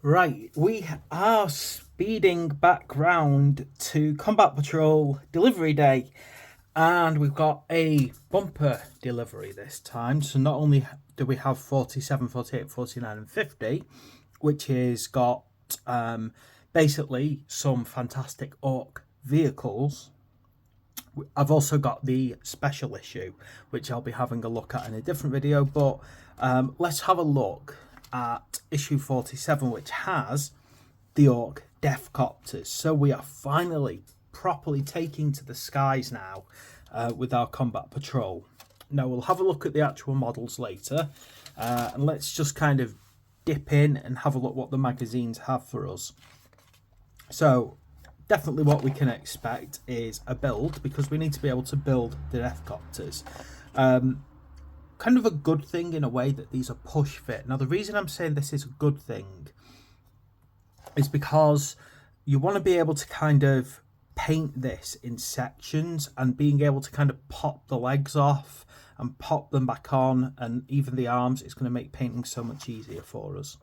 Right, we are speeding back round to Combat Patrol Delivery Day, and we've got a bumper delivery this time. So not only do we have 47, 48, 49 and 50, which has got basically some fantastic Orc vehicles, I've also got the special issue, which I'll be having a look at in a different video, but let's have a look at issue 47, which has the Orc Deathcopters. So we are finally properly taking to the skies now with our Combat Patrol. Now we'll have a look at the actual models later, and let's just kind of dip in and have a look what the magazines have for us. So definitely what we can expect is a build, because we need to be able to build the Deathcopters. Kind of a good thing in a way that these are push fit. Now the reason I'm saying this is a good thing is because you want to be able to kind of paint this in sections, and being able to kind of pop the legs off and pop them back on, and even the arms, it's going to make painting so much easier for us.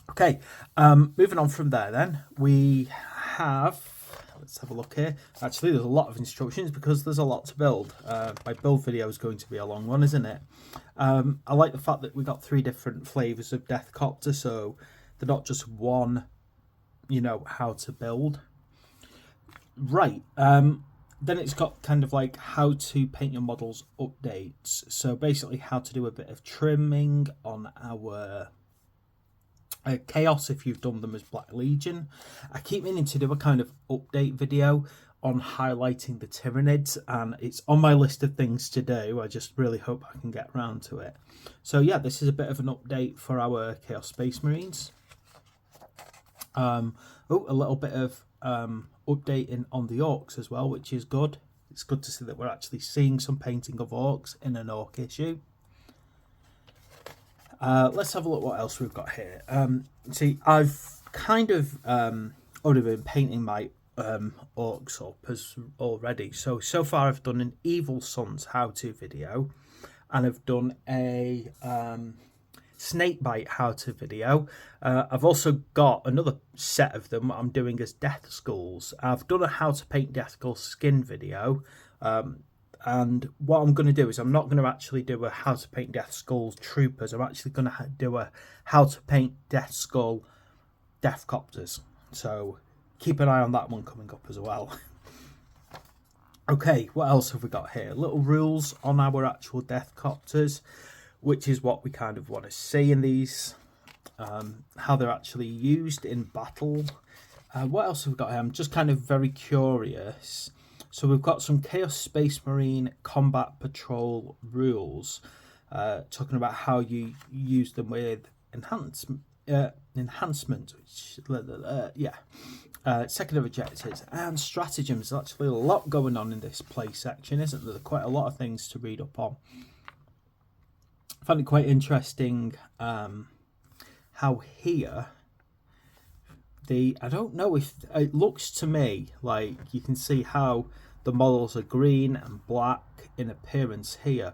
Okay, moving on from there then, we have, let's have a look here. Actually, there's a lot of instructions because there's a lot to build. My build video is going to be a long one, isn't it? I like the fact that we got 3 different flavours of Deathcopter, so they're not just one, how to build. Right, then it's got kind of like how to paint your models updates. So basically how to do a bit of trimming on our Chaos if you've done them as Black Legion. I keep meaning to do a kind of update video on highlighting the Tyranids, and it's on my list of things to do. I just really hope I can get around to it. So yeah, this is a bit of an update for our Chaos Space Marines. A little bit of updating on the Orcs as well, which is good. It's good to see that we're actually seeing some painting of Orcs in an Orc issue. Let's have a look what else we've got here. See, I've kind of already been painting my Orcs up already. So far I've done an Evil Sons how-to video, and I've done a Snakebite how-to video. I've also got another set of them I'm doing as Death Skulls. I've done a how to paint Death Skull skin video. And what I'm going to do is I'm not going to actually do a how to paint Death Skull troopers. I'm actually going to do a how to paint Death Skull Deathcopters. So keep an eye on that one coming up as well. Okay, what else have we got here? Little rules on our actual Deathcopters, which is what we kind of want to see in these. How they're actually used in battle. What else have we got here? I'm just kind of very curious. So we've got some Chaos Space Marine Combat Patrol rules, talking about how you use them with enhancement, which, second objectives and stratagems. There's actually a lot going on in this play section, isn't there? Quite a lot of things to read up on. I find it quite interesting how here, I don't know if it looks to me like you can see how the models are green and black in appearance here.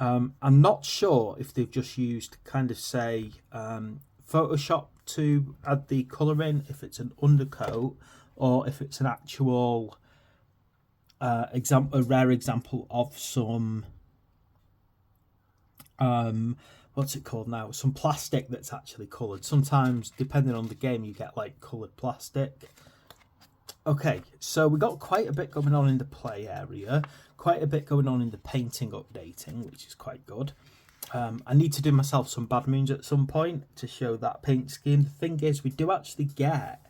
I'm not sure if they've just used kind of say Photoshop to add the colour in, if it's an undercoat, or if it's an actual a rare example of some what's it called now? Some plastic that's actually coloured. Sometimes, depending on the game, you get like coloured plastic. Okay, so we got quite a bit going on in the play area, quite a bit going on in the painting updating, which is quite good. I need to do myself some Bad Moons at some point to show that paint scheme. The thing is, we do actually get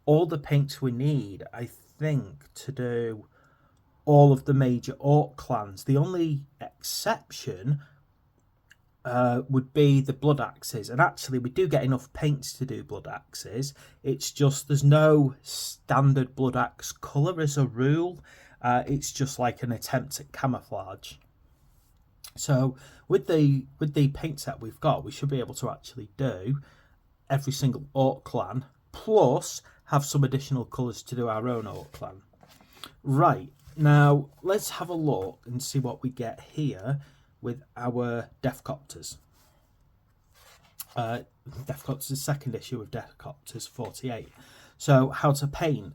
all the paints we need, I think, to do all of the major Orc clans. The only exception would be the Blood Axes, and actually we do get enough paints to do Blood Axes. It's just there's no standard Blood Axe colour as a rule. It's just like an attempt at camouflage. So with the paint set we've got, we should be able to actually do every single Orc clan, plus have some additional colours to do our own Orc clan. Right, now let's have a look and see what we get here with our Deathcopters. Deathcopter's second issue of Deathcopter's 48. So how to paint.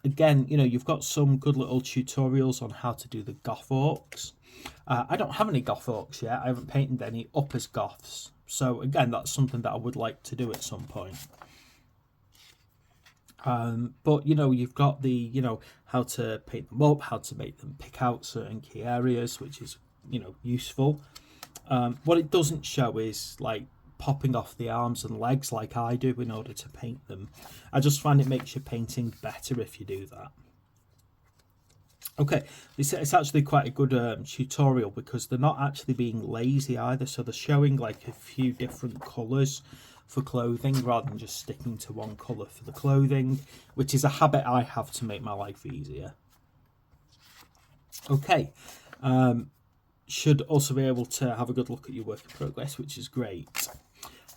Again, you know, you've got some good little tutorials on how to do the goth orcs. I don't have any goth orcs yet. I haven't painted any up as goths. So again, that's something that I would like to do at some point. But, you know, you've got the, you know, how to paint them up, how to make them pick out certain key areas, which is, you know, useful. What it doesn't show is, like, popping off the arms and legs like I do in order to paint them. I just find it makes your painting better if you do that. Okay, it's actually quite a good tutorial because they're not actually being lazy either. So they're showing like a few different colours for clothing rather than just sticking to one colour for the clothing, which is a habit I have to make my life easier. Okay, should also be able to have a good look at your work in progress, which is great.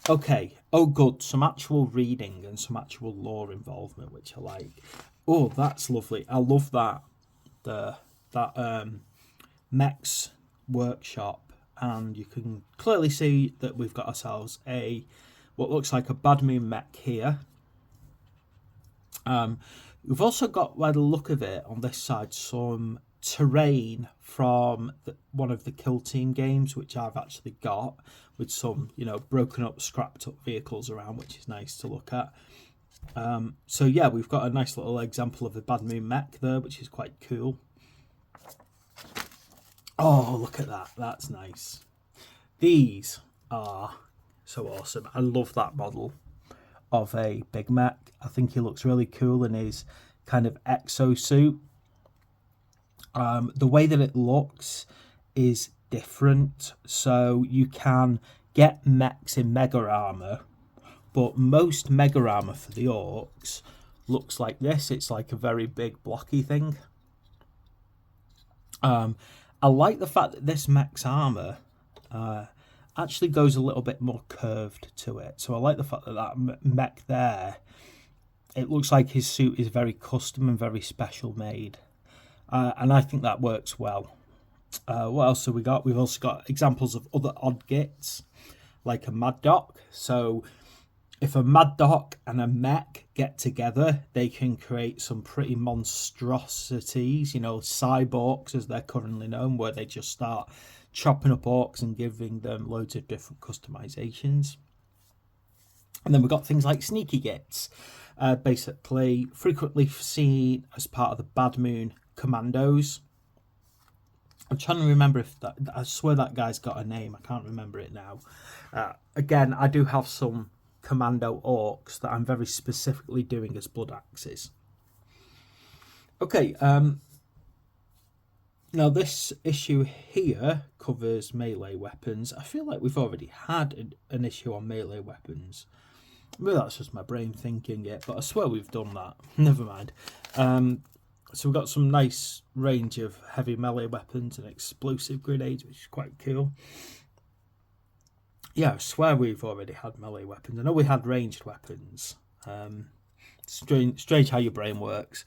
Okay, oh good, some actual reading and some actual lore involvement, which I like. Oh, that's lovely. I love that. That Mechs workshop, and you can clearly see that we've got ourselves a what looks like a Bad Moon mech here. We've also got, by the look of it on this side, some terrain from one of the Kill Team games, which I've actually got, with some, you know, broken up, scrapped up vehicles around, which is nice to look at. So yeah, we've got a nice little example of a Bad Moon mech there, which is quite cool. Oh, look at that. That's nice. These are so awesome. I love that model of a big mech. I think he looks really cool in his kind of exosuit. The way that it looks is different. So you can get mechs in mega armor, but most mega armor for the orcs looks like this. It's like a very big blocky thing. I like the fact that this mech's armor actually goes a little bit more curved to it. So I like the fact that that mech there, it looks like his suit is very custom and very special made. And I think that works well. What else have we got? We've also got examples of other odd gits, like a Mad Doc. So if a Mad Doc and a mech get together, they can create some pretty monstrosities, you know, cyborgs as they're currently known, where they just start chopping up orcs and giving them loads of different customizations. And then we've got things like Sneaky Gits, basically frequently seen as part of the Bad Moon Commandos. I'm trying to remember if that, I swear that guy's got a name, I can't remember it now. Again, I do have some commando orcs that I'm very specifically doing as blood axes. Okay, now this issue here covers melee weapons. I feel like we've already had an issue on melee weapons. Maybe that's just my brain thinking it, but I swear we've done that. Never mind. So we've got some nice range of heavy melee weapons and explosive grenades, which is quite cool. Yeah, I swear we've already had melee weapons. I know we had ranged weapons. Strange how your brain works.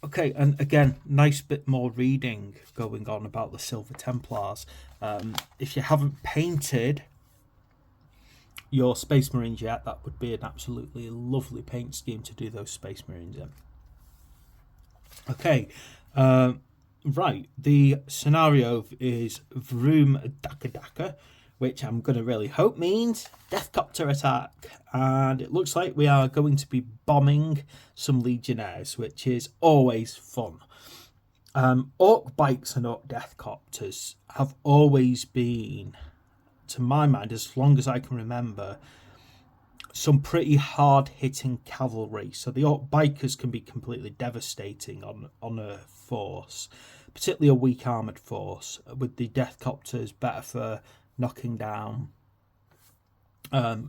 Okay, and again, nice bit more reading going on about the Silver Templars. If you haven't painted your Space Marines yet, that would be an absolutely lovely paint scheme to do those Space Marines in. Okay, right, the scenario is Vroom Daka Daka, which I'm going to really hope means Deathcopter attack. And it looks like we are going to be bombing some Legionnaires, which is always fun. Orc bikes and Orc Deathcopters have always been, to my mind, as long as I can remember, some pretty hard-hitting cavalry. So the Orc bikers can be completely devastating on a force, particularly a weak armoured force, with the Deathcopters better for knocking down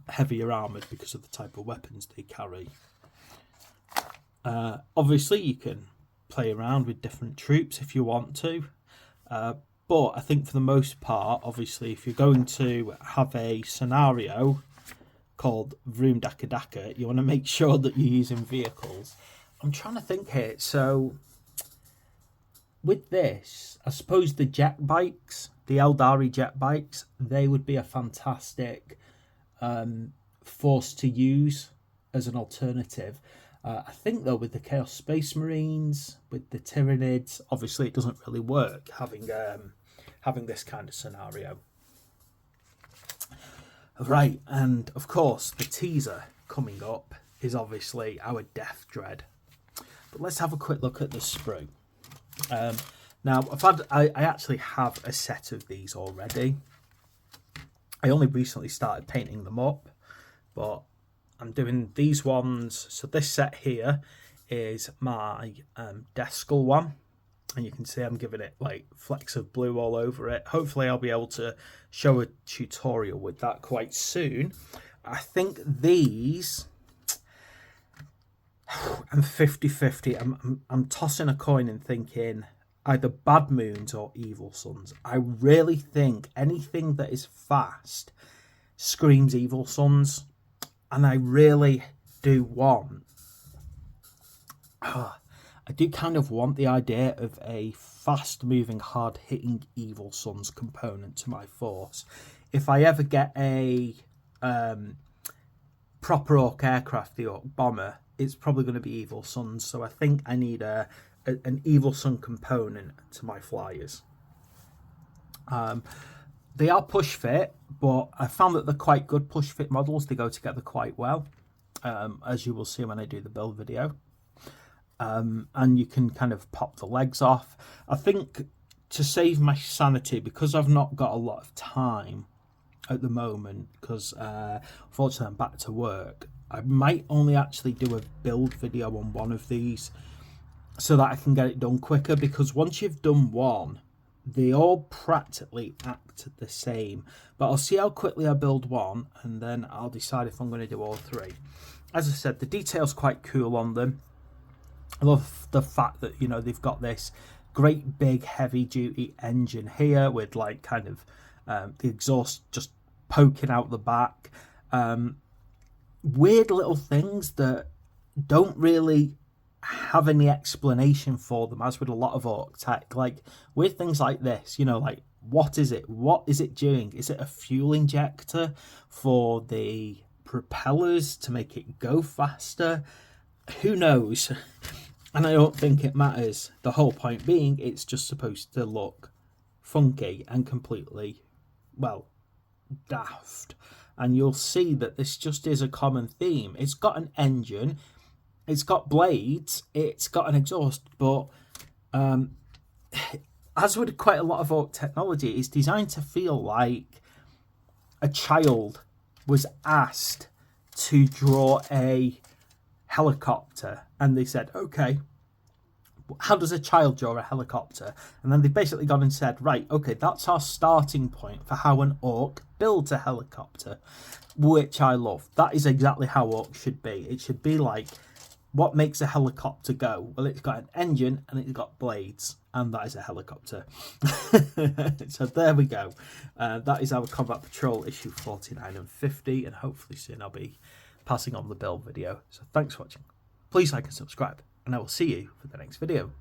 heavier armoured because of the type of weapons they carry. Obviously, you can play around with different troops if you want to, but I think for the most part, obviously, if you're going to have a scenario called Vroom Daka Daka, you want to make sure that you're using vehicles. I'm trying to think here. So with this, I suppose the jet bikes, the Eldari jet bikes, they would be a fantastic forced to use as an alternative. I think though with the Chaos Space Marines, with the Tyranids, obviously it doesn't really work having this kind of scenario. Right, and of course the teaser coming up is obviously our Death Dread. But let's have a quick look at the sprue. Now I actually have a set of these already. I only recently started painting them up, but I'm doing these ones. So this set here is my Death Skull one, and you can see I'm giving it like flecks of blue all over it. Hopefully I'll be able to show a tutorial with that quite soon. I think these, I'm 50-50. I'm tossing a coin and thinking either Bad Moons or Evil Suns. I really think anything that is fast screams Evil Suns, and I really do want, I do kind of want the idea of a fast moving, hard hitting Evil Suns component to my force. If I ever get a proper Orc aircraft, the Orc bomber, it's probably going to be Evil Suns. So I think I need an Evil Sun component to my flyers. They are push fit, but I found that they're quite good push fit models. They go together quite well, as you will see when I do the build video. And you can kind of pop the legs off. I think to save my sanity, because I've not got a lot of time at the moment, because unfortunately I'm back to work, I might only actually do a build video on one of these so that I can get it done quicker, because once you've done one, they all practically act the same. But I'll see how quickly I build one, and then I'll decide if I'm going to do all three. As I said, the detail's quite cool on them. I love the fact that, you know, they've got this great big heavy duty engine here with like kind of the exhaust just poking out the back. Weird little things that don't really have any explanation for them, as with a lot of Orc tech. Like weird things like this, you know, like what is it? What is it doing? Is it a fuel injector for the propellers to make it go faster? Who knows? And I don't think it matters. The whole point being, it's just supposed to look funky and completely, well, daft. And you'll see that this just is a common theme. It's got an engine, it's got blades, it's got an exhaust, but as with quite a lot of Orc technology, it's designed to feel like a child was asked to draw a helicopter, and they said, okay, how does a child draw a helicopter? And then they've basically gone and said, right, okay, that's our starting point for how an Orc builds a helicopter, which I love. That is exactly how Orc should be. It should be like, what makes a helicopter go? Well, it's got an engine and it's got blades, and that is a helicopter. So there we go. That is our Combat Patrol issue 49 and 50, and hopefully soon I'll be passing on the build video. So thanks for watching. Please like and subscribe, and I will see you for the next video.